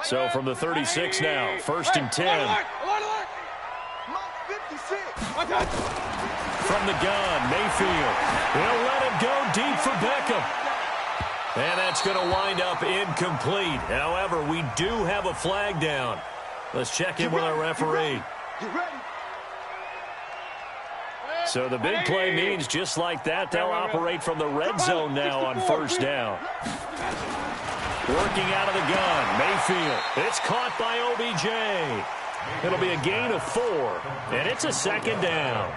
So from the 36 now, 1st and 10. From the gun, Mayfield. He'll let it go deep for Beckham. And that's going to wind up incomplete. However, we do have a flag down. Let's check in with our referee. So the big play means just like that, they'll operate from the red zone now on 1st down. Working out of the gun, Mayfield. It's caught by OBJ. It'll be a gain of 4, and it's a 2nd down.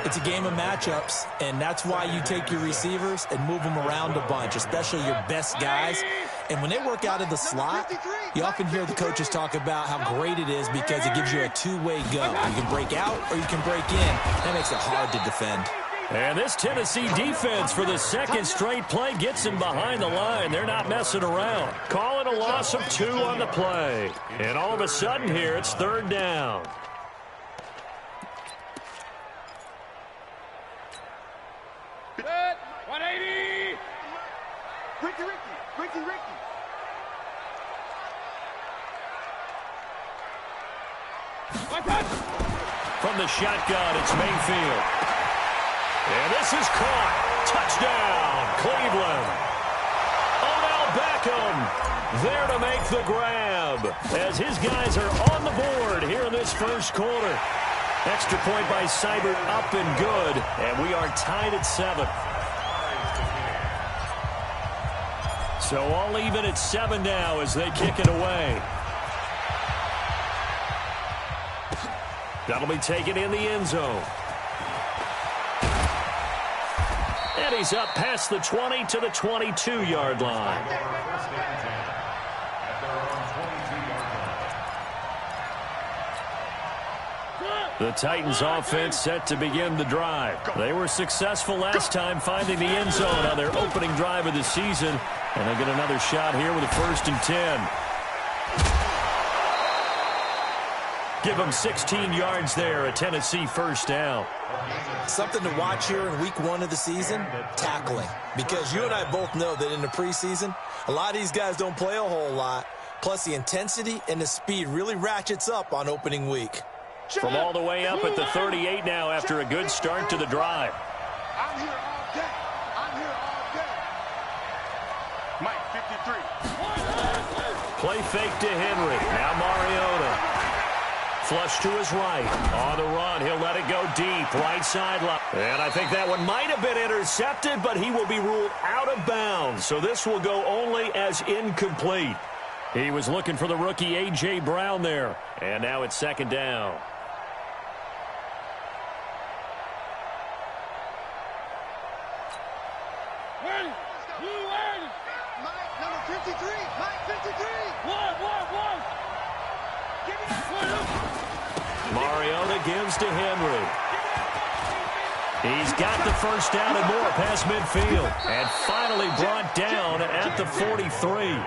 It's a game of matchups, and that's why you take your receivers and move them around a bunch, especially your best guys. And when they work out of the slot, you often hear the coaches talk about how great it is because it gives you a two-way go. You can break out or you can break in. That makes it hard to defend. And this Tennessee defense for the 2nd straight play gets him behind the line. They're not messing around. Calling a loss of 2 on the play. And all of a sudden here, it's 3rd down. Set, 180. Ricky. From the shotgun, it's Mayfield. And this is caught. Touchdown, Cleveland. Odell Beckham there to make the grab as his guys are on the board here in this 1st quarter. Extra point by Seibert up and good, and we are tied at 7. So all even at 7 now as they kick it away. That'll be taken in the end zone. And he's up past the 20 to the 22-yard line. The Titans offense set to begin the drive. They were successful last time finding the end zone on their opening drive of the season. And they get another shot here with a 1st and 10. Give them 16 yards there, a Tennessee 1st down. Something to watch here in week 1 of the season, tackling. Because you and I both know that in the preseason, a lot of these guys don't play a whole lot. Plus, the intensity and the speed really ratchets up on opening week. From all the way up at the 38 now after a good start to the drive. I'm here all day. Mike, 53. Play fake to Henry. Now Mariota. Flush to his right. On the run, he'll let it go deep. Right sideline. And I think that one might have been intercepted, but he will be ruled out of bounds. So this will go only as incomplete. He was looking for the rookie A.J. Brown there. And now it's 2nd down. Mike, number 53. Mike, 53. One. Give me that one. Mariota gives to Henry. He's got the 1st down and more past midfield. And finally brought down at the 43.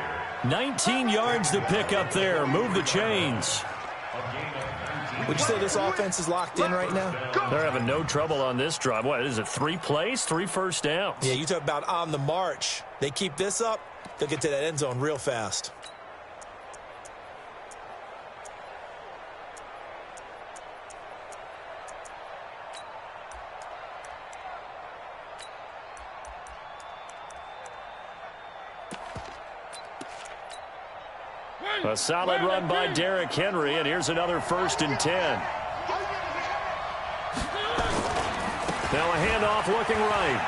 19 yards to pick up there. Move the chains. Would you say this offense is locked in right now? They're having no trouble on this drive. What is it, 3 plays, 3 first downs? Yeah, you talk about on the march. They keep this up, they'll get to that end zone real fast. A solid run by Derrick Henry, and here's another 1st and 10. Now a handoff looking right.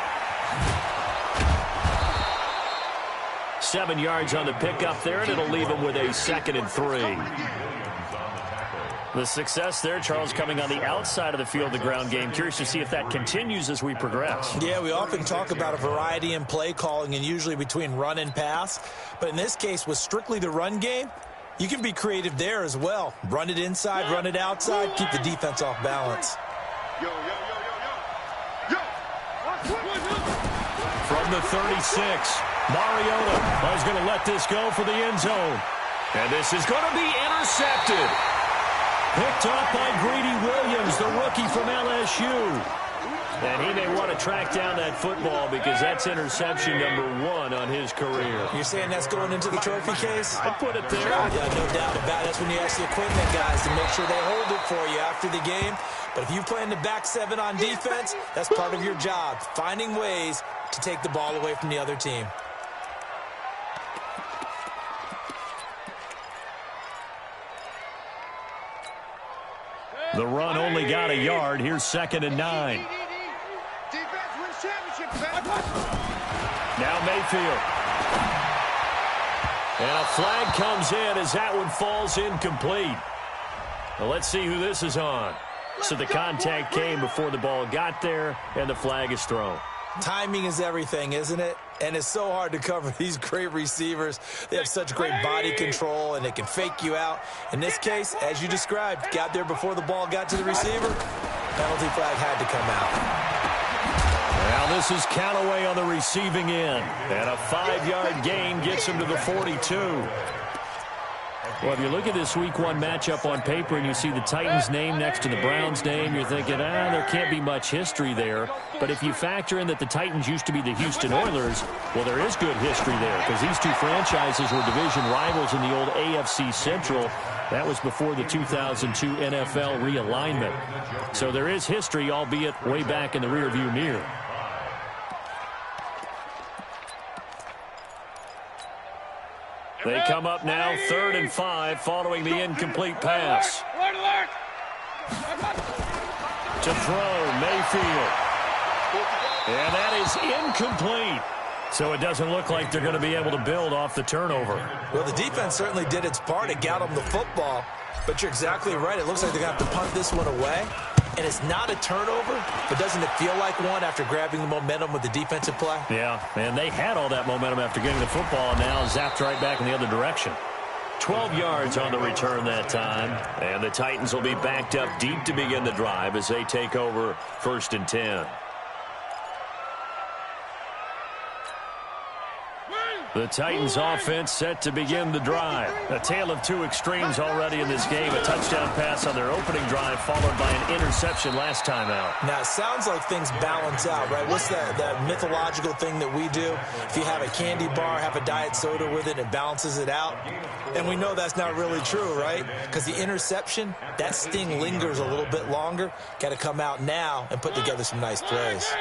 7 yards on the pickup there, and it'll leave him with a 2nd and 3. The success there, Charles, coming on the outside of the field, the ground game. Curious to see if that continues as we progress. Yeah, we often talk about a variety in play calling and usually between run and pass. But in this case, with strictly the run game, you can be creative there as well. Run it inside, run it outside, keep the defense off balance. Yo. From the 36, Mariota is going to let this go for the end zone. And this is going to be intercepted. Picked up by Greedy Williams, the rookie from LSU. And he may want to track down that football because that's interception number 1 on his career. You're saying that's going into the trophy case? I'd put it there. Yeah, no doubt about it. That's when you ask the equipment guys to make sure they hold it for you after the game. But if you play in the back 7 on defense, that's part of your job, finding ways to take the ball away from the other team. The run only got a yard. Here's 2nd and 9. Defense wins championships. Now Mayfield. And a flag comes in as that one falls incomplete. Well, let's see who this is on. So the contact came before the ball got there, and the flag is thrown. Timing is everything, isn't it? And it's so hard to cover these great receivers. They have such great body control, and they can fake you out. In this case, as you described, got there before the ball got to the receiver. Penalty flag had to come out. Now this is Callaway on the receiving end. And a 5-yard gain gets him to the 42. Well, if you look at this Week 1 matchup on paper and you see the Titans' name next to the Browns' name, you're thinking, there can't be much history there. But if you factor in that the Titans used to be the Houston Oilers, well, there is good history there because these two franchises were division rivals in the old AFC Central. That was before the 2002 NFL realignment. So there is history, albeit way back in the rearview mirror. They come up now, 3rd and 5, following the incomplete pass. To throw, Mayfield. And that is incomplete. So it doesn't look like they're going to be able to build off the turnover. Well, the defense certainly did its part. It got them the football. But you're exactly right. It looks like they're going to have to punt this one away. And it's not a turnover, but doesn't it feel like one after grabbing the momentum with the defensive play? Yeah, and they had all that momentum after getting the football, and now zapped right back in the other direction. 12 yards on the return that time, and the Titans will be backed up deep to begin the drive as they take over 1st and 10. The Titans offense set to begin the drive. A tale of two extremes already in this game. A touchdown pass on their opening drive followed by an interception last time out. Now, it sounds like things balance out, right? What's that mythological thing that we do? If you have a candy bar, have a diet soda with it, it balances it out. And we know that's not really true, right? Because the interception, that sting lingers a little bit longer. Got to come out now and put together some nice plays. They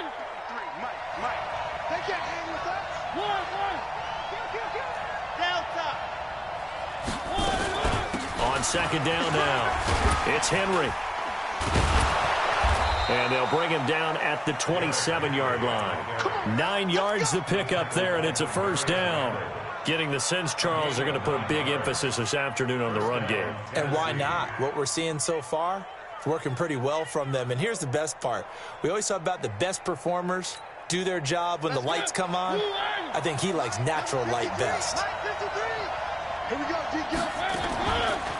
can't hang with us. On 2nd down now, it's Henry. And they'll bring him down at the 27-yard line. 9 yards to pick up there, and it's a 1st down. Getting the sense, Charles, they're going to put a big emphasis this afternoon on the run game. And why not? What we're seeing so far, it's working pretty well from them. And here's the best part. We always talk about the best performers do their job when the lights come on. I think he likes natural light best. Here we go,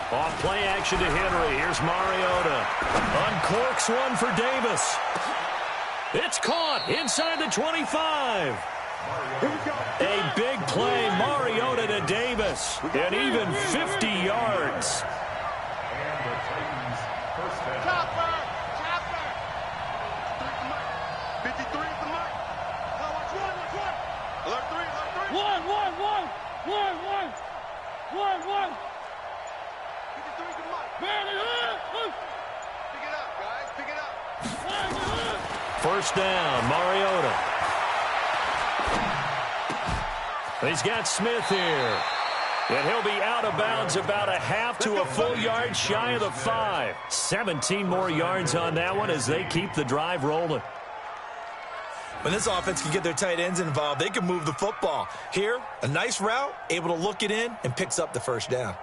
Off play action to Henry. Here's Mariota. Uncorks one for Davis. It's caught inside the 25. A big play. Mariota to Davis. And even 50 yards. Chopper! 53 is the mark. Now watch one. Alert 3. One. 53 is the mark. Man, Pick it up, guys. Pick it up. 1st down, Mariota. He's got Smith here. And he'll be out of bounds about a half to a full yard shy of the 5. 17 more yards on that one as they keep the drive rolling. When this offense can get their tight ends involved, they can move the football. Here, a nice route, able to look it in, and picks up the 1st down.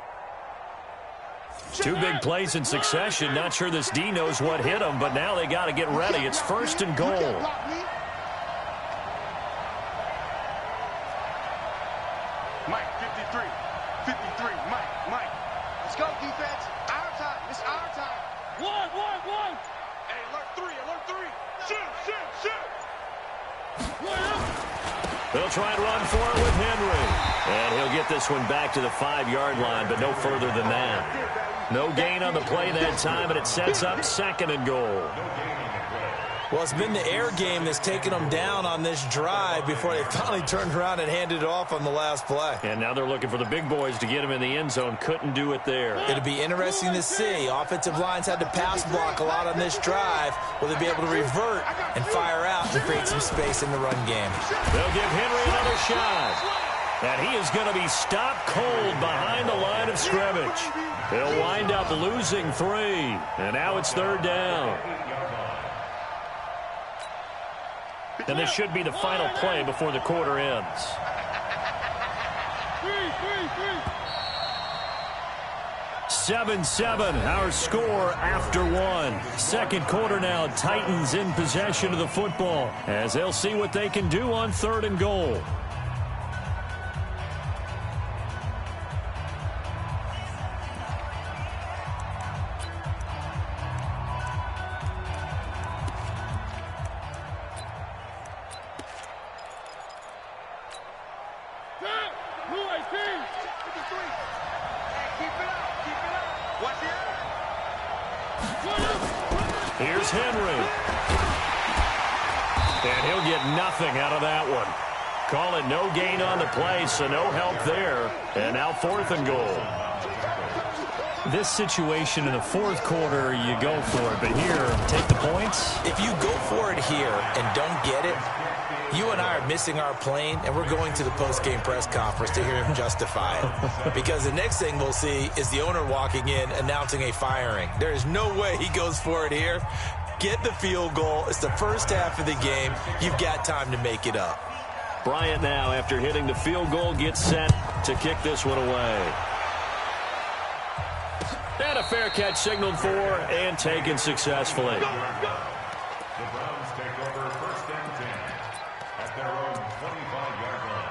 2 big plays in succession. Not sure this D knows what hit him, but now they got to get ready. It's 1st and goal. Mike, 53. Mike. Let's go, defense. Our time. It's our time. One. Hey, alert 3. Shoot. They'll try and run for it with Henry. And he'll get this one back to the 5-yard line, but no further than that. No gain on the play that time, and it sets up 2nd and goal. Well, it's been the air game that's taken them down on this drive before they finally turned around and handed it off on the last play. And now they're looking for the big boys to get him in the end zone. Couldn't do it there. It'll be interesting to see. Offensive lines had to pass block a lot on this drive. Will they be able to revert and fire out and create some space in the run game? They'll give Henry another shot. And he is going to be stopped cold behind the line of scrimmage. They'll wind up losing 3. And now it's 3rd down. And this should be the final play before the quarter ends. 7-7, our score after 1. Second quarter now, Titans in possession of the football as they'll see what they can do on 3rd and goal. Here's Henry. And he'll get nothing out of that one. Call it no gain on the play, so no help there. And now 4th and goal. This situation in the 4th quarter, you go for it. But here, take the points. If you go for it here and don't get it, you and I are missing our plane, and we're going to the post-game press conference to hear him justify it. Because the next thing we'll see is the owner walking in announcing a firing. There is no way he goes for it here. Get the field goal. It's the first half of the game. You've got time to make it up. Bryant now, after hitting the field goal, gets set to kick this one away. And a fair catch signaled for and taken successfully. The Browns take over 1st and 10 at their own 25-yard line.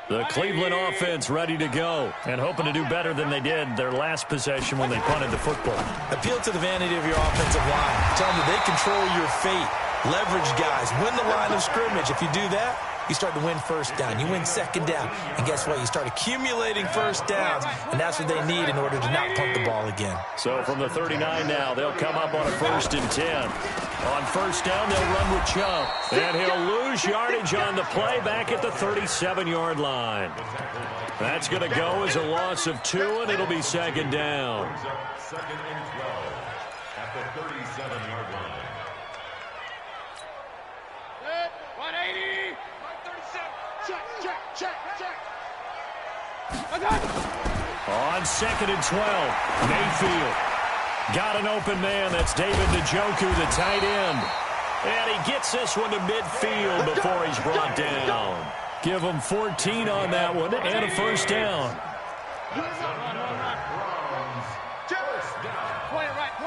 The Cleveland offense ready to go and hoping to do better than they did their last possession when they punted the football. Appeal to the vanity of your offensive line. Tell them that they control your fate. Leverage guys. Win the line of scrimmage. If you do that, you start to win 1st down. You win 2nd down. And guess what? You start accumulating 1st downs, and that's what they need in order to not punt the ball again. So from the 39 now, they'll come up on a 1st and 10. On 1st down, they'll run with Chubb. And he'll lose yardage on the play back at the 37-yard line. That's going to go as a loss of 2, and it'll be 2nd down. 2nd and 12 at the 37-yard line. 180. 37. Check. On 2nd and 12, Mayfield got an open man. That's David Njoku, the tight end. And he gets this one to midfield before he's brought down. Give him 14 on that one and a 1st down. Point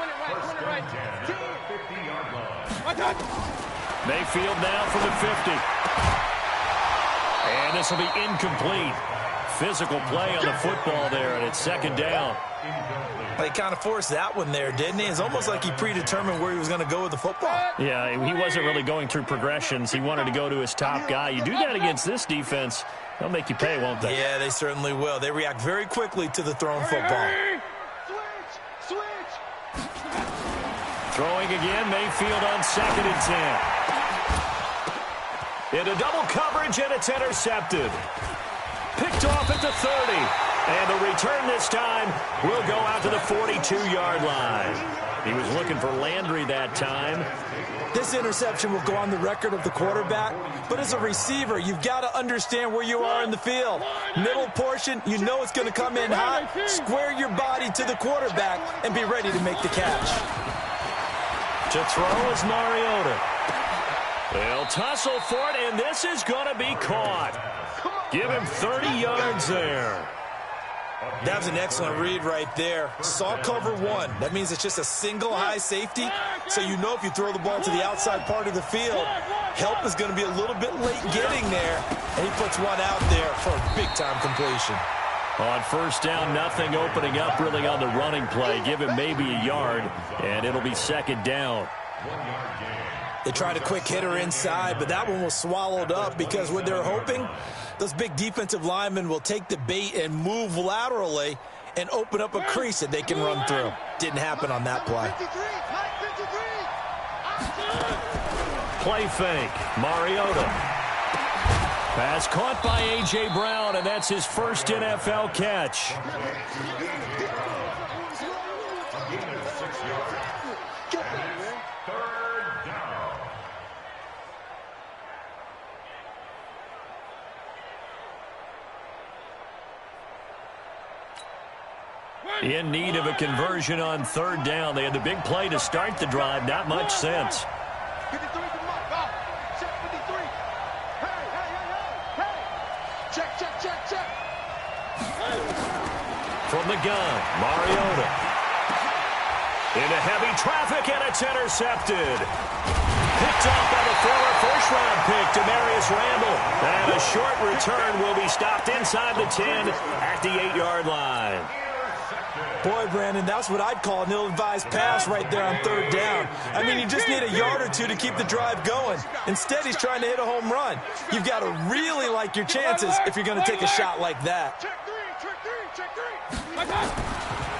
it right. 50-yard line. Mayfield now from the 50. And this will be incomplete. Physical play on the football there, and it's 2nd down. He kind of forced that one there, didn't he? It's almost like he predetermined where he was going to go with the football. Yeah, he wasn't really going through progressions. He wanted to go to his top guy. You do that against this defense, they'll make you pay, won't they? Yeah, they certainly will. They react very quickly to the thrown football. Switch. Throwing again, Mayfield on 2nd and 10. Into double coverage, and it's intercepted. Picked off at the 30. And the return this time will go out to the 42-yard line. He was looking for Landry that time. This interception will go on the record of the quarterback, but as a receiver, you've got to understand where you are in the field. Middle portion, you know it's going to come in hot. Square your body to the quarterback and be ready to make the catch. To throw is Mariota. They'll tussle for it, and this is going to be caught. Give him 30 yards there. That was an excellent read right there. Saw cover 1. That means it's just a single high safety. So you know if you throw the ball to the outside part of the field, help is going to be a little bit late getting there. And he puts one out there for a big-time completion. On 1st down, nothing opening up really on the running play. Give him maybe a yard, and it'll be 2nd down. 1-yard gain. They tried a quick hitter inside, but that one was swallowed up because what they're hoping, those big defensive linemen will take the bait and move laterally and open up a crease that they can run through. Didn't happen on that play. Play fake. Mariota. Pass caught by A.J. Brown, and that's his first NFL catch. In need of a conversion on third down. They had the big play to start the drive. Not much sense. From the gun, Mariota. Into heavy traffic, and it's intercepted. Picked up by the former first-round pick, Demarius Randall. And a short return will be stopped inside the 10 at the 8-yard line. Boy, Brandon, that's what I'd call an ill-advised pass right there on third down. I mean, you just need a yard or two to keep the drive going. Instead, he's trying to hit a home run. You've got to really like your chances if you're going to take a shot like that.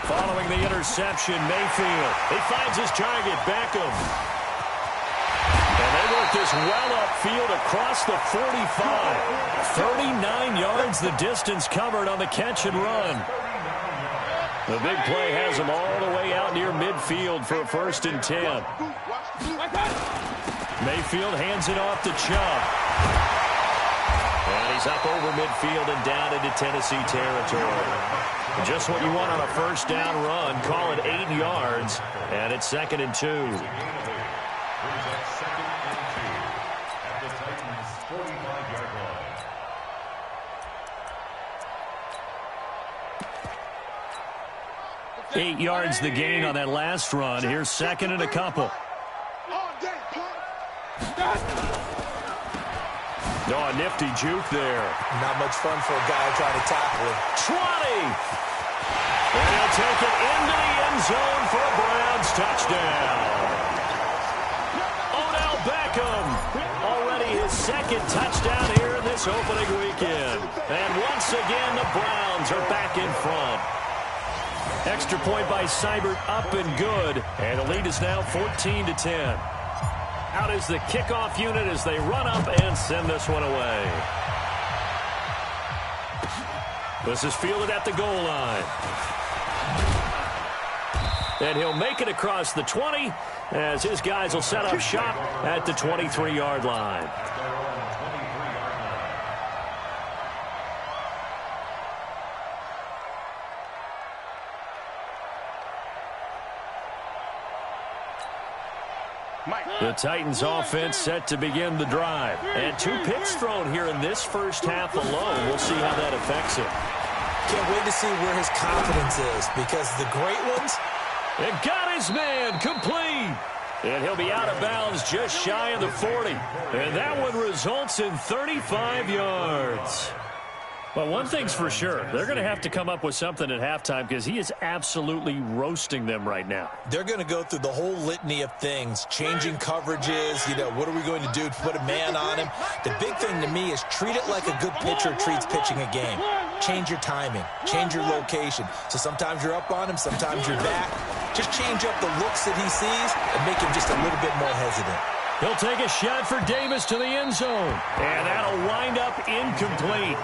Following the interception, Mayfield. He finds his target, Beckham. And they work this well upfield across the 45. 39 yards the distance covered on the catch and run. The big play has him all the way out near midfield for a 1st and 10. Mayfield hands it off to Chubb. And he's up over midfield and down into Tennessee territory. Just what you want on a first down run. Call it 8 yards, and it's 2nd and 2. Brings up 2nd and 2 at the Titans' 45-yard line. 8 yards the gain on that last run. Here's 2nd and a couple. Oh, a nifty juke there. Not much fun for a guy trying to tackle him. 20! And he'll take it into the end zone for a Browns touchdown. Odell Beckham, already his 2nd touchdown here in this opening weekend. And once again, the Browns are back in front. Extra point by Seibert, up and good. And the lead is now 14-10. Out is the kickoff unit as they run up and send this one away. This is fielded at the goal line. And he'll make it across the 20 as his guys will set up shop at the 23-yard line. The Titans offense set to begin the drive. And 2 picks thrown here in this first half alone. We'll see how that affects him. Can't wait to see where his confidence is, because the great ones... And got his man complete. And he'll be out of bounds just shy of the 40. And that one results in 35 yards. Well, one thing's for sure. They're going to have to come up with something at halftime because he is absolutely roasting them right now. They're going to go through the whole litany of things, changing coverages, what are we going to do to put a man on him? The big thing to me is treat it like a good pitcher treats pitching a game. Change your timing, change your location. So sometimes you're up on him, sometimes you're back. Just change up the looks that he sees and make him just a little bit more hesitant. He'll take a shot for Davis to the end zone. And that'll wind up incomplete.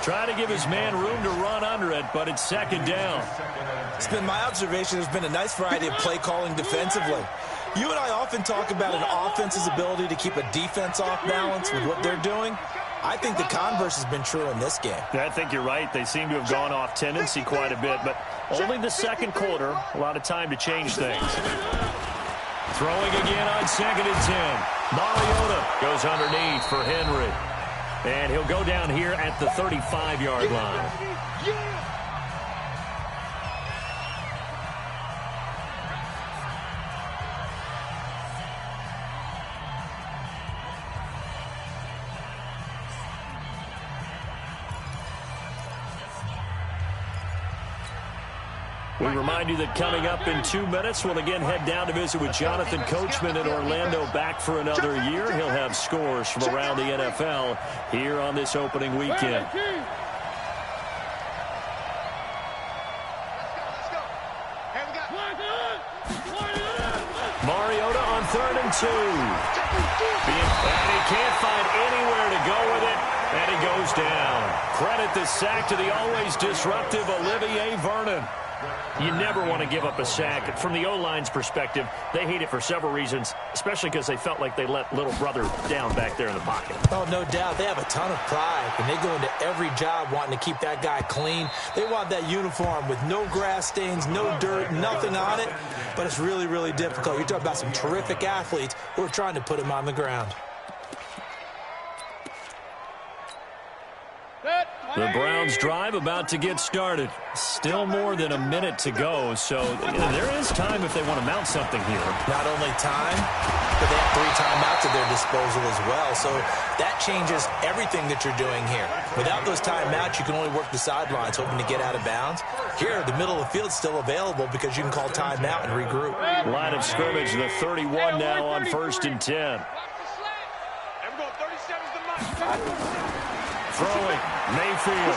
Try to give his man room to run under it, but it's 2nd down. It's been my observation there's been a nice variety of play calling defensively. You and I often talk about an offense's ability to keep a defense off balance with what they're doing. I think the converse has been true in this game. I think you're right. They seem to have gone off tendency quite a bit, but only the 2nd quarter, a lot of time to change things. Throwing again on 2nd and 10. Mariota goes underneath for Henry. And he'll go down here at the 35-yard line. We remind you that coming up in 2 minutes, we'll again head down to visit with Jonathan Coachman in Orlando, back for another year. He'll have scores from around the NFL here on this opening weekend. Mariota on 3rd and 2. And he can't find anywhere to go with it, and he goes down. Credit the sack to the always disruptive Olivier Vernon. You never want to give up a sack. From the O-line's perspective, they hate it for several reasons, especially because they felt like they let little brother down back there in the pocket. Oh, no doubt. They have a ton of pride, and they go into every job wanting to keep that guy clean. They want that uniform with no grass stains, no dirt, nothing on it, but it's really, really difficult. You're talking about some terrific athletes who are trying to put him on the ground. The Browns drive about to get started. Still more than a minute to go, so there is time if they want to mount something here. Not only time, but they have 3 timeouts at their disposal as well, so that changes everything that you're doing here. Without those timeouts, you can only work the sidelines, hoping to get out of bounds. Here, the middle of the field's still available because you can call timeout and regroup. Line of scrimmage, the 31 now on 1st and 10. Throwing, Mayfield.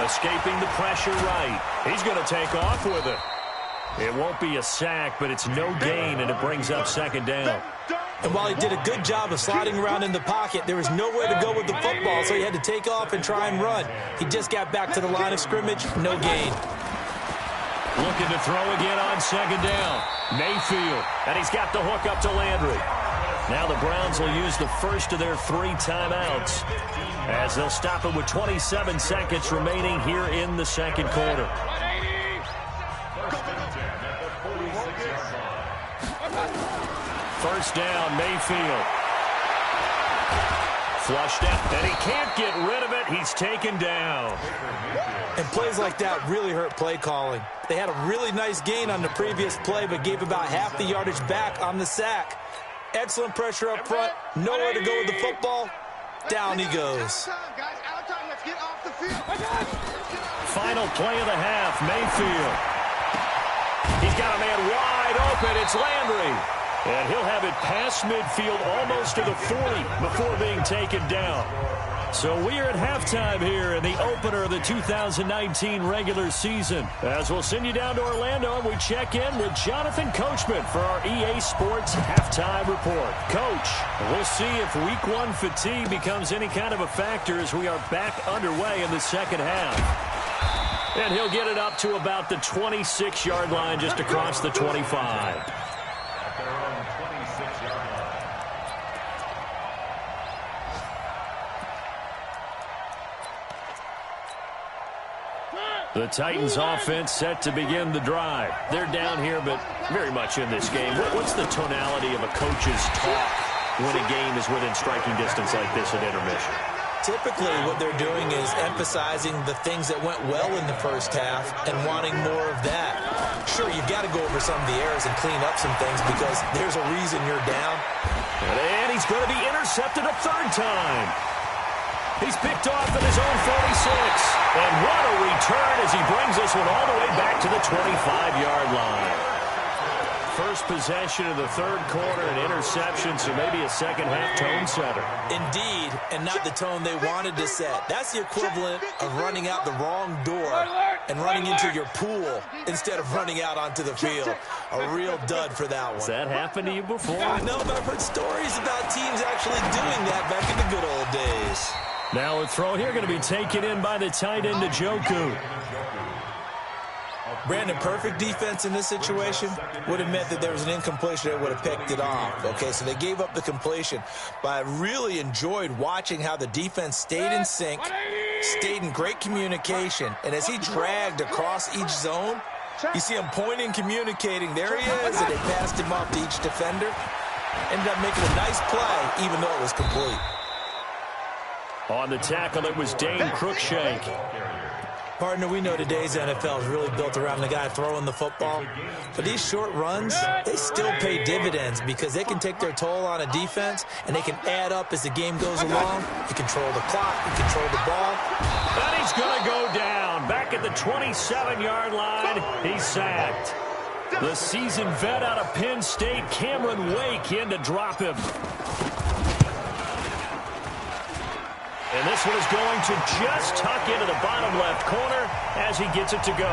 Escaping the pressure right. He's going to take off with it. It won't be a sack, but it's no gain, and it brings up 2nd down. And while he did a good job of sliding around in the pocket, there was nowhere to go with the football, so he had to take off and try and run. He just got back to the line of scrimmage, no gain. Looking to throw again on 2nd down. Mayfield, and he's got the hook up to Landry. Now the Browns will use the first of their 3 timeouts as they'll stop it with 27 seconds remaining here in the 2nd quarter. First down, Mayfield. Flushed out, and he can't get rid of it. He's taken down. And plays like that really hurt play calling. They had a really nice gain on the previous play, but gave about half the yardage back on the sack. Excellent pressure up front. Nowhere to go with the football. Down he goes. Final play of the half, Mayfield. He's got a man wide open. It's Landry. And he'll have it past midfield almost to the 40 before being taken down. So we are at halftime here in the opener of the 2019 regular season. As we'll send you down to Orlando, and we check in with Jonathan Coachman for our EA Sports Halftime Report. Coach, we'll see if Week 1 fatigue becomes any kind of a factor as we are back underway in the 2nd half. And he'll get it up to about the 26-yard line, just across the 25. The Titans offense set to begin the drive. They're down here, but very much in this game. What's the tonality of a coach's talk when a game is within striking distance like this at intermission? Typically, what they're doing is emphasizing the things that went well in the first half and wanting more of that. Sure, you've got to go over some of the errors and clean up some things because there's a reason you're down. And he's going to be intercepted a 3rd time. He's picked off at his own 46. And what a return as he brings this one all the way back to the 25-yard line. First possession of the 3rd quarter, an interception, so maybe a second-half tone setter. Indeed, and not the tone they wanted to set. That's the equivalent of running out the wrong door and running into your pool instead of running out onto the field. A real dud for that one. Has that happened to you before? I know, but I've heard stories about teams actually doing that back in the good old days. Now a throw here going to be taken in by the tight end, Njoku. Brandon, perfect defense in this situation would have meant that there was an incompletion that would have picked it off. Okay, so they gave up the completion, but I really enjoyed watching how the defense stayed in sync, stayed in great communication, and as he dragged across each zone, you see him pointing, communicating. There he is, and they passed him off to each defender. Ended up making a nice play, even though it was complete. On the tackle, it was Dane Cruikshank. Partner, we know today's NFL is really built around the guy throwing the football. But these short runs, they still pay dividends because they can take their toll on a defense, and they can add up as the game goes along. You control the clock, you control the ball. And he's going to go down. Back at at the 27-yard line. He's sacked. The seasoned vet out of Penn State, Cameron Wake, in to drop him. And this one is going to just tuck into the bottom left corner as he gets it to go.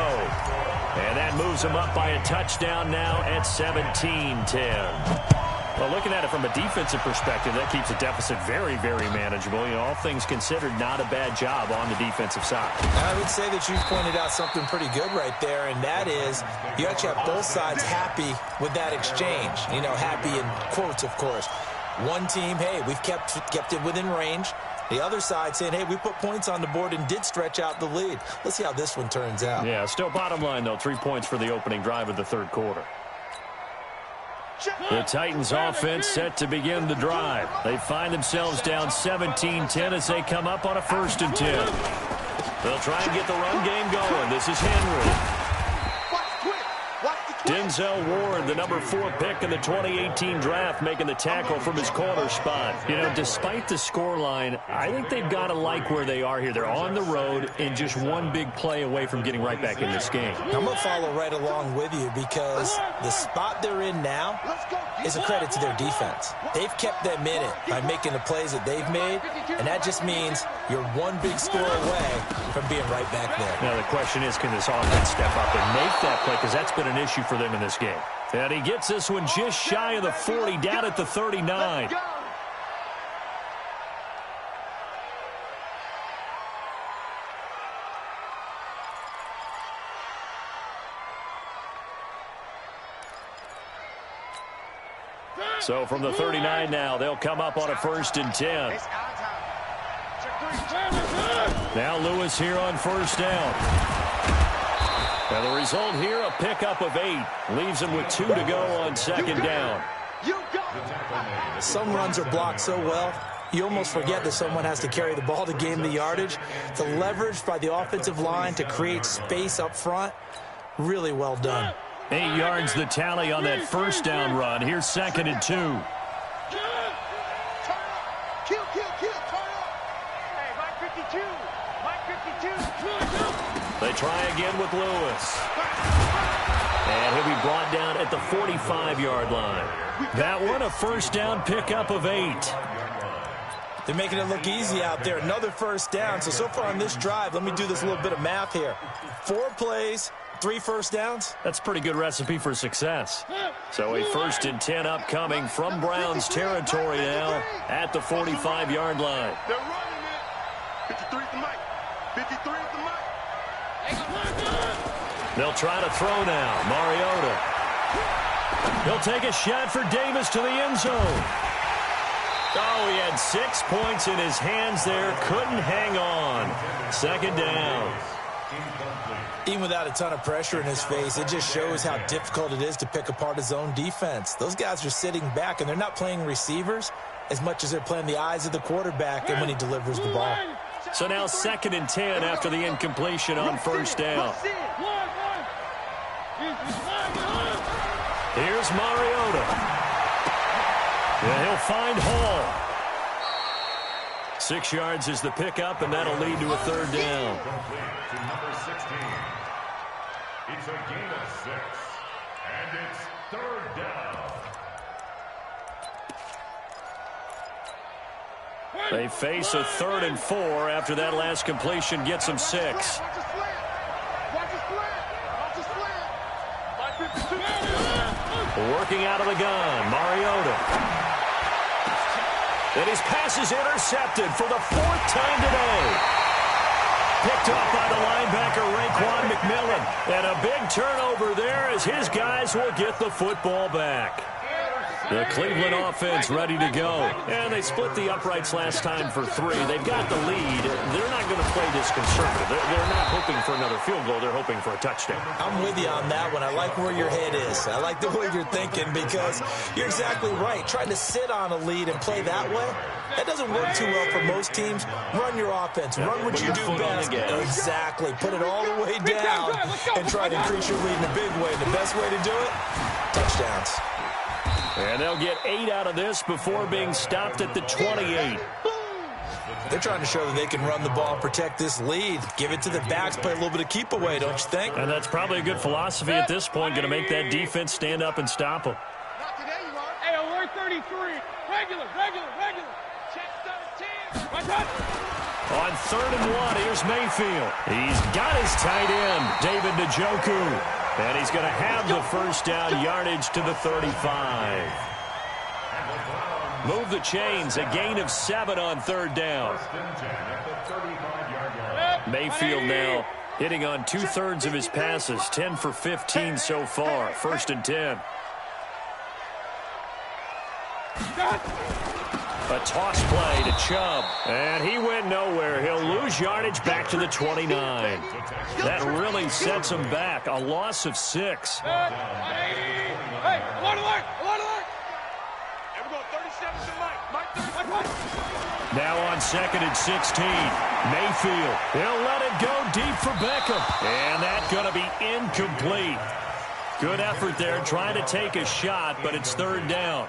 And that moves him up by a touchdown now at 17-10. Well, looking at it from a defensive perspective, that keeps the deficit very, very manageable. You know, all things considered, not a bad job on the defensive side. I would say that you've pointed out something pretty good right there, and that is you actually have both sides happy with that exchange. You know, happy in quotes, of course. One team, hey, we've kept it within range. The other side saying, hey, we put points on the board and did stretch out the lead. Let's see how this one turns out. Yeah, still bottom line, though, 3 points for the opening drive of the third quarter. The Titans offense set to begin the drive. They find themselves down 17-10 as they come up on a 1st and 10. They'll try and get the run game going. This is Henry. Denzel Ward, the number 4 pick in the 2018 draft, making the tackle from his corner spot. You know, despite the scoreline, I think they've got to like where they are here. They're on the road and just one big play away from getting right back in this game. I'm going to follow right along with you because the spot they're in now is a credit to their defense. They've kept them in it by making the plays that they've made, and that just means you're one big score away from being right back there. Now, the question is, can this offense step up and make that play? Because that's been an issue for them in this game. And he gets this one just shy of the 40, down at the 39. So from the 39 now, they'll come up on a 1st and 10. Now Lewis here on 1st down. And the result here, a pickup of 8. Leaves him with 2 to go on 2nd down. Some runs are blocked so well, you almost forget that someone has to carry the ball to gain the yardage. The leverage by the offensive line to create space up front, really well done. 8 yards the tally on that 1st down run. Here's 2nd and 2. They try again with Lewis. And he'll be brought down at the 45-yard line. That one, a 1st down pickup of 8. They're making it look easy out there. Another 1st down. So far on this drive, let me do this little bit of math here. 4 plays, 3 1st downs. That's a pretty good recipe for success. So a 1st and 10 upcoming from Browns territory now at the 45-yard line. They're running it. 53 at the mic. 53 at the mic. They'll try to throw now. Mariota. He'll take a shot for Davis to the end zone. Oh, he had 6 points in his hands there. Couldn't hang on. 2nd down. Even without a ton of pressure in his face, it just shows how difficult it is to pick apart his own defense. Those guys are sitting back, and they're not playing receivers as much as they're playing the eyes of the quarterback and when he delivers the ball. So now 2nd and 10 after the incompletion on 1st down. Here's Mariota. And he'll find Hall. 6 yards is the pickup, and that'll lead to a 3rd down. To number 16. It's a gain of 6. And it's 3rd down. They face a 3rd and 4 after that last completion gets them 6. Working out of the gun, Mariota. And his pass is intercepted for the 4th time today. Picked off by the linebacker, Raekwon McMillan. And a big turnover there as his guys will get the football back. The Cleveland offense ready to go. And they split the uprights last time for 3. They've got the lead. They're not going to play this conservative. They're not hoping for another field goal. They're hoping for a touchdown. I'm with you on that one. I like where your head is. I like the way you're thinking because you're exactly right. Trying to sit on a lead and play that way, that doesn't work too well for most teams. Run your offense. Run what you do best. Exactly. Put it all the way down and try to increase your lead in a big way. The best way to do it, touchdowns. And they'll get 8 out of this before being stopped at the 28. They're trying to show that they can run the ball and protect this lead. Give it to the backs, play a little bit of keep away, don't you think? And that's probably a good philosophy at this point, going to make that defense stand up and stop them. Not today, you are. Hey, alert 33. Regular. Check 17. Right touch. On 3rd and 1, here's Mayfield. He's got his tight end, David Njoku. And he's going to have the first down yardage to the 35. Move the chains, a gain of 7 on 3rd down. Mayfield now hitting on 2/3 of his passes, 10 for 15 so far. 1st and 10. A toss play to Chubb, and he went nowhere. He'll lose yardage back to the 29. That really sets him back. A loss of 6. Hey, alert. Here we go, 37 to Mike. Now on 2nd and 16. Mayfield, he'll let it go deep for Beckham. And that's going to be incomplete. Good effort there, trying to take a shot, but it's 3rd down.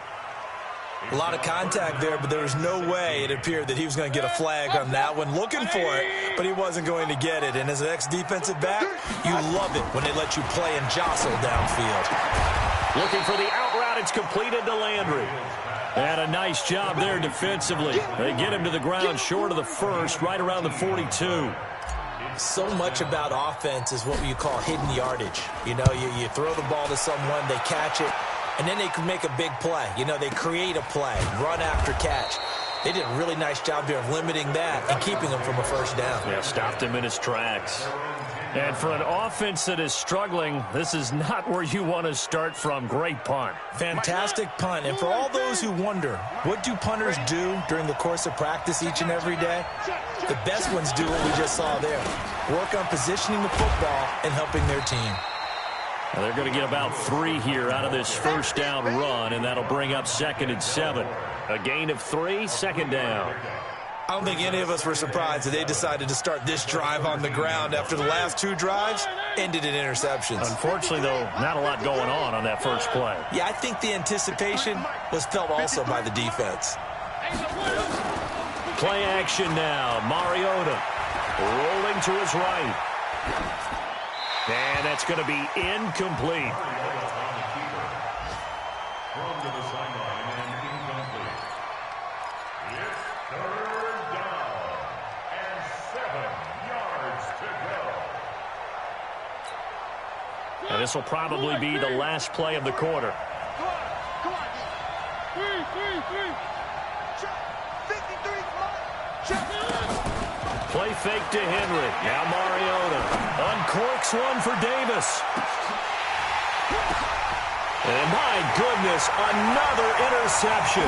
A lot of contact there, but there was no way it appeared that he was going to get a flag on that one. Looking for it, but he wasn't going to get it. And as an ex-defensive back, you love it when they let you play and jostle downfield. Looking for the out route. It's completed to Landry. And a nice job there defensively. They get him to the ground short of the 1st, right around the 42. So much about offense is what you call hidden yardage. You know, you throw the ball to someone, they catch it, and then they can make a big play. You know, they create a play, run after catch. They did a really nice job there of limiting that and keeping him from a 1st down. Yeah, stopped him in his tracks. And for an offense that is struggling, this is not where you want to start from. Great punt. Fantastic punt. And for all those who wonder, what do punters do during the course of practice each and every day? The best ones do what we just saw there. Work on positioning the football and helping their team. Now they're going to get about 3 here out of this 1st down run, and that'll bring up 2nd and 7. A gain of 3, 2nd down. I don't think any of us were surprised that they decided to start this drive on the ground after the last 2 drives ended in interceptions. Unfortunately, though, not a lot going on that first play. Yeah, I think the anticipation was felt also by the defense. Play action now. Mariota rolling to his right. And that's going to be incomplete. And this will probably be the last play of the quarter. Come on. 3. Check. 53. Check. Play fake to Henry. Now Mariota uncorks one for Davis. And my goodness, another interception.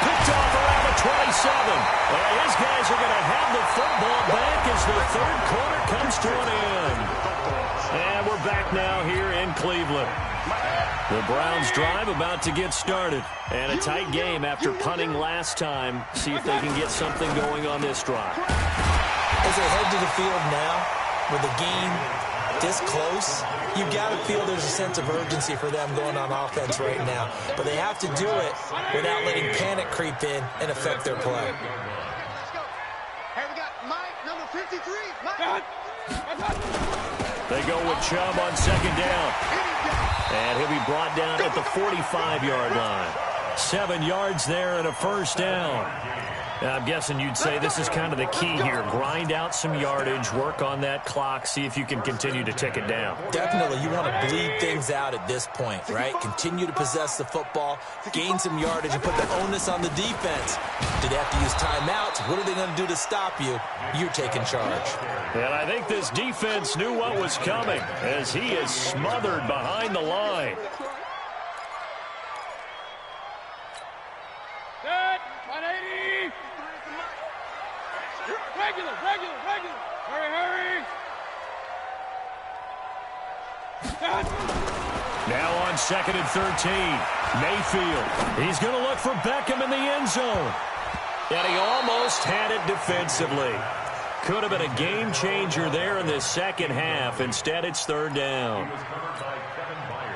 Picked off around the 27. And his guys are going to have the football back as the 3rd quarter comes to an end. And we're back now here in Cleveland. The Browns drive about to get started. And a tight game after punting last time. See if they can get something going on this drive. As they head to the field now, with the game this close, you've got to feel there's a sense of urgency for them going on offense right now. But they have to do it without letting panic creep in and affect their play. Let's go. Hey, we got Mike, number 53. Mike. They go with Chubb on 2nd down. And he'll be brought down at the 45-yard line. 7 yards there and a 1st down. Now, I'm guessing you'd say this is kind of the key here. Grind out some yardage, work on that clock, see if you can continue to tick it down. Definitely, you want to bleed things out at this point, right? Continue to possess the football, gain some yardage, and put the onus on the defense. Do they have to use timeouts? What are they going to do to stop you? You're taking charge. And I think this defense knew what was coming as he is smothered behind the line. Set. 180. Regular. Hurry. Now on 2nd and 13. Mayfield. He's going to look for Beckham in the end zone. And he almost had it defensively. Could have been a game changer there in the second half. Instead, it's 3rd down.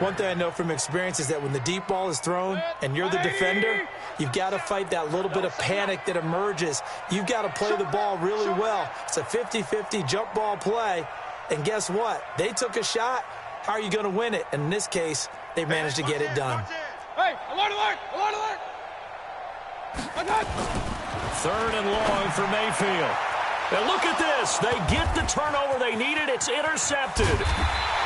One thing I know from experience is that when the deep ball is thrown and you're the defender, you've got to fight that little bit of panic that emerges. You've got to play the ball really well. It's a 50-50 jump ball play. And guess what? They took a shot. How are you going to win it? And in this case, they managed to get it done. Hey, alert, alert, alert, alert. Third and long for Mayfield. And look at this. They get the turnover they needed. It's intercepted.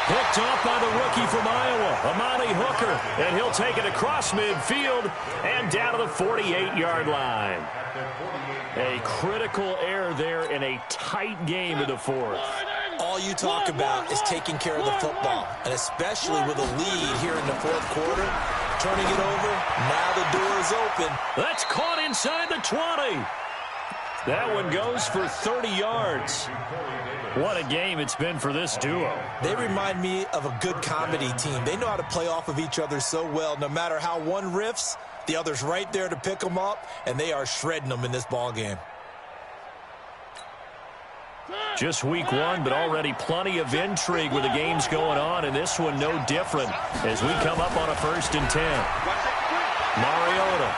Picked off by the rookie from Iowa, Amani Hooker. And he'll take it across midfield and down to the 48-yard line. A critical error there in a tight game in the fourth. All you talk about is taking care of the football, and especially with a lead here in the fourth quarter, turning it over, now the door is open. That's caught inside the 20. That one goes for 30 yards. What a game it's been for this duo. They remind me of a good comedy team. They know how to play off of each other so well. No matter how one riffs, the other's right there to pick them up, and they are shredding them in this ball game. Just week one, but already plenty of intrigue with the games going on, and this one no different as we come up on a 1st and 10. Mariota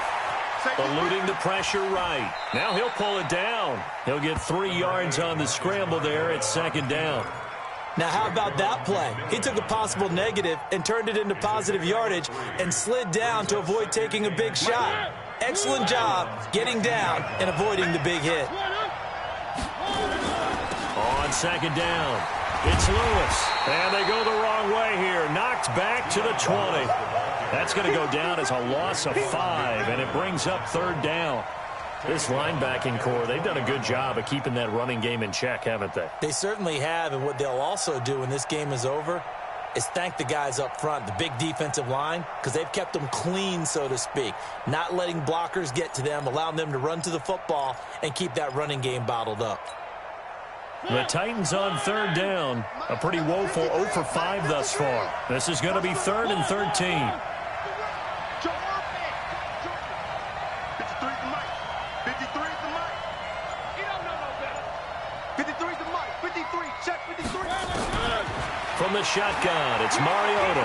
eluding the pressure right. Now he'll pull it down. He'll get 3 yards on the scramble there at 2nd down. Now, how about that play? He took a possible negative and turned it into positive yardage and slid down to avoid taking a big shot. Excellent job getting down and avoiding the big hit. On 2nd down, it's Lewis. And they go the wrong way here. Knocked back to the 20. That's going to go down as a loss of 5, and it brings up 3rd down. This linebacking core, they've done a good job of keeping that running game in check, haven't they? They certainly have, and what they'll also do when this game is over is thank the guys up front, the big defensive line, because they've kept them clean, so to speak, not letting blockers get to them, allowing them to run to the football and keep that running game bottled up. The Titans on 3rd down, a pretty woeful 0 for 5 thus far. This is going to be 3rd and 13. 53's the mic. 53, check 53. From the shotgun, it's Mariota.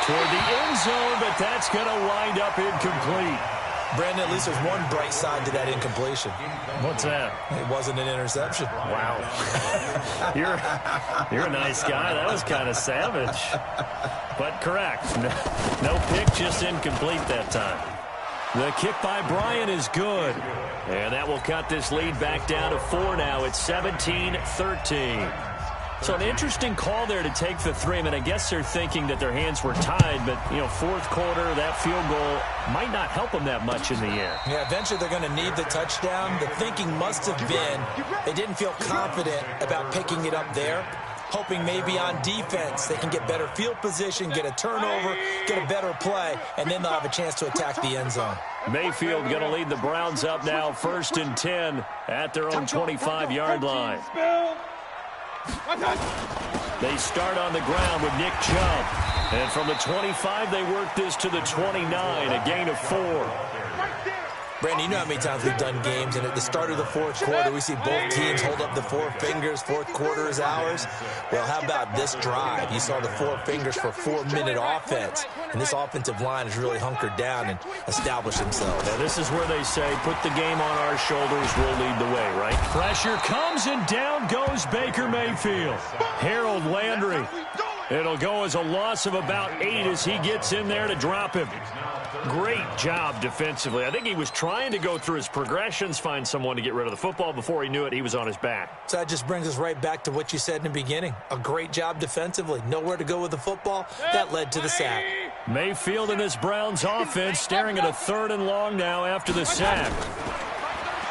Toward the end zone, but that's going to wind up incomplete. Brandon, at least there's one bright side to that incompletion. What's that? It wasn't an interception. Wow. You're a nice guy. That was kind of savage. But correct. No pick, just incomplete that time. The kick by Bryant is good. And that will cut this lead back down to 4 now. It's 17-13. So an interesting call there to take the 3. I mean, I guess they're thinking that their hands were tied, but, you know, fourth quarter, that field goal might not help them that much in the end. Yeah, eventually they're going to need the touchdown. The thinking must have been they didn't feel confident about picking it up there, hoping maybe on defense they can get better field position, get a turnover, get a better play, and then they'll have a chance to attack the end zone. Mayfield going to lead the Browns up now, 1st and 10 at their own 25-yard line. They start on the ground with Nick Chubb. And from the 25, they work this to the 29, a gain of 4. Brandon, you know how many times we've done games, and at the start of the fourth quarter, we see both teams hold up the 4 fingers, fourth quarter is ours. Well, how about this drive? You saw the 4 fingers for 4-minute offense, and this offensive line has really hunkered down and established themselves. Now, this is where they say, put the game on our shoulders, we'll lead the way, right? Pressure comes, and down goes Baker Mayfield. Harold Landry. It'll go as a loss of about 8 as he gets in there to drop him. Great job defensively. I think he was trying to go through his progressions, find someone to get rid of the football. Before he knew it, he was on his back. So that just brings us right back to what you said in the beginning. A great job defensively. Nowhere to go with the football. That led to the sack. Mayfield and this Browns offense staring at a 3rd and long now after the sack.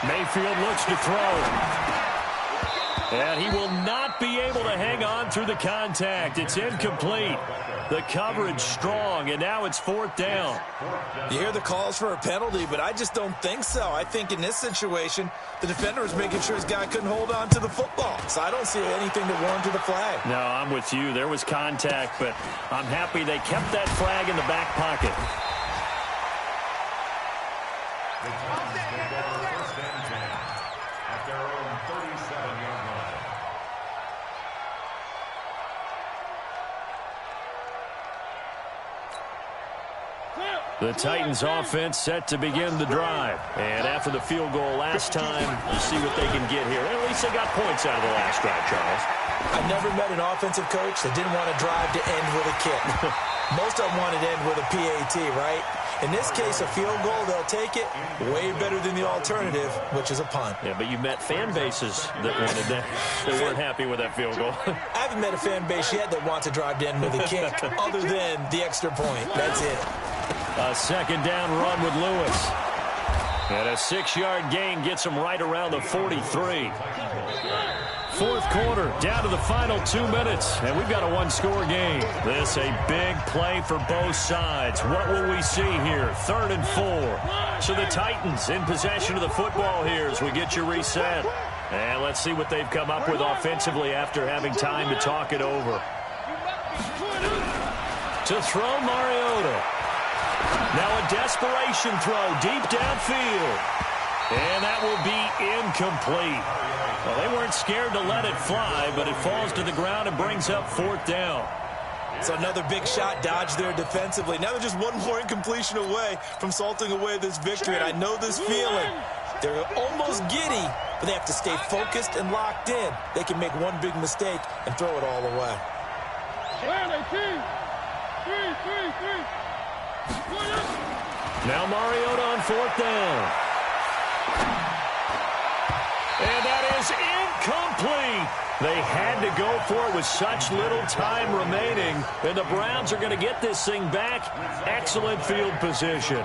Mayfield looks to throw. And he will not be able to hang on through the contact. It's incomplete. The coverage strong, and now it's 4th down. You hear the calls for a penalty, but I just don't think so. I think in this situation, the defender was making sure his guy couldn't hold on to the football. So I don't see anything that warranted a flag. No, I'm with you. There was contact, but I'm happy they kept that flag in the back pocket. The Titans take over 1st and 10 at their own 37-yard line. The Titans offense set to begin the drive. And after the field goal last time, we'll see what they can get here. At least they got points out of the last drive, Charles. I've never met an offensive coach that didn't want to drive to end with a kick. Most of them wanted to end with a PAT, right? In this case, a field goal, they'll take it. Way better than the alternative, which is a punt. Yeah, but you met fan bases that wanted that. They weren't happy with that field goal. I haven't met a fan base yet that wants to drive to end with a kick, other than the extra point. That's it. A second down run with Lewis. And a 6-yard gain gets him right around the 43. Fourth quarter, down to the final 2 minutes, and we've got a one-score game. This a big play for both sides. What will we see here? 3rd and 4. So the Titans in possession of the football here as we get you reset. And let's see what they've come up with offensively after having time to talk it over. To throw, Mariota. Now a desperation throw deep downfield. And that will be incomplete. Well, they weren't scared to let it fly, but it falls to the ground and brings up 4th down. So another big shot dodged there defensively. Now they're just one more incompletion away from salting away this victory, and I know this feeling. They're almost giddy, but they have to stay focused and locked in. They can make one big mistake and throw it all away. Now Mariota on 4th down. And that is incomplete. They had to go for it with such little time remaining. And the Browns are going to get this thing back. Excellent field position.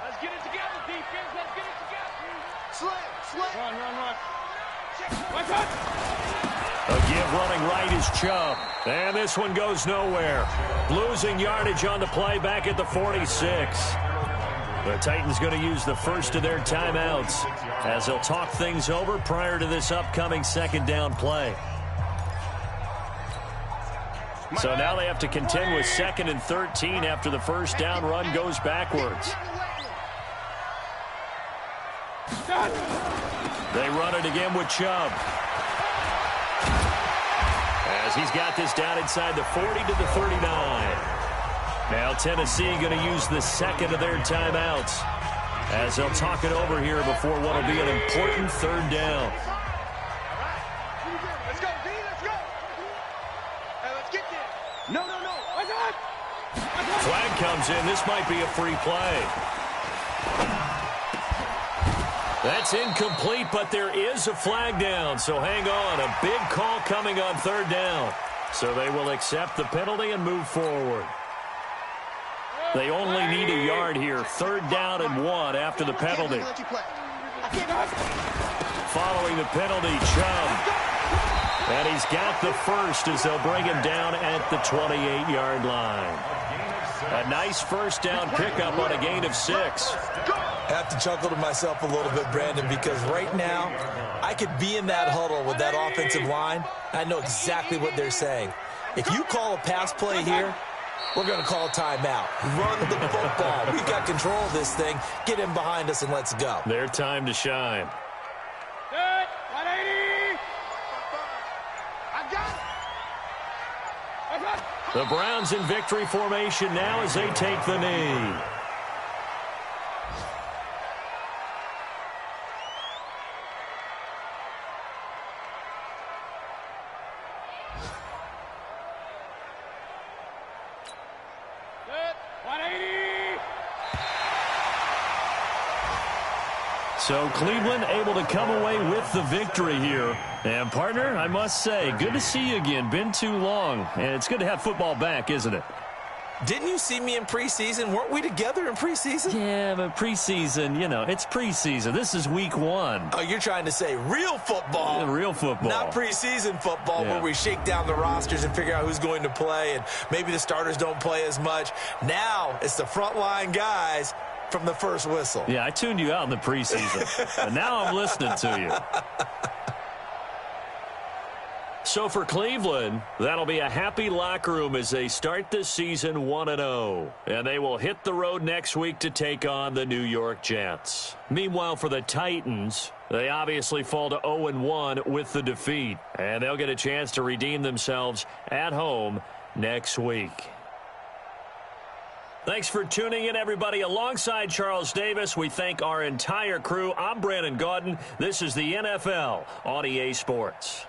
Let's get it together, defense. Let's get it together. Slam. Run. What's up? A give running right is Chubb. And this one goes nowhere. Losing yardage on the play back at the 46. The Titans going to use the first of their timeouts as they'll talk things over prior to this upcoming 2nd down play. So now they have to contend with 2nd and 13 after the first down run goes backwards. They run it again with Chubb. As he's got this down inside the 40 to the 39. Now Tennessee going to use the second of their timeouts as they'll talk it over here before what will be an important 3rd down. Let's go, D, let's go. Hey, let's get there. No. Flag comes in. This might be a free play. That's incomplete, but there is a flag down, so hang on. A big call coming on 3rd down. So they will accept the penalty and move forward. They only need a yard here. 3rd down and 1 after the penalty. Following the penalty, Chubb. And he's got the first as they'll bring him down at the 28-yard line. A nice first down pickup on a gain of 6. I have to chuckle to myself a little bit, Brandon, because right now I could be in that huddle with that offensive line. I know exactly what they're saying. If you call a pass play here, we're going to call a timeout. Run the football. We've got control of this thing. Get him behind us and let's go. Their time to shine. Good. 180. I got it. The Browns in victory formation now as they take the knee. So Cleveland able to come away with the victory here. And, partner, I must say, good to see you again. Been too long. And it's good to have football back, isn't it? Didn't you see me in preseason? Weren't we together in preseason? Yeah, but preseason, you know, it's preseason. This is week 1. Oh, you're trying to say real football. Yeah, real football. Not preseason football where we shake down the rosters and figure out who's going to play, and maybe the starters don't play as much. Now it's the frontline guys from the first whistle. Yeah, I tuned you out in the preseason. But now I'm listening to you. So for Cleveland, that'll be a happy locker room as they start this season 1-0. And they will hit the road next week to take on the New York Jets. Meanwhile, for the Titans, they obviously fall to 0-1 with the defeat. And they'll get a chance to redeem themselves at home next week. Thanks for tuning in, everybody. Alongside Charles Davis, we thank our entire crew. I'm Brandon Gaudin. This is the NFL on EA Sports.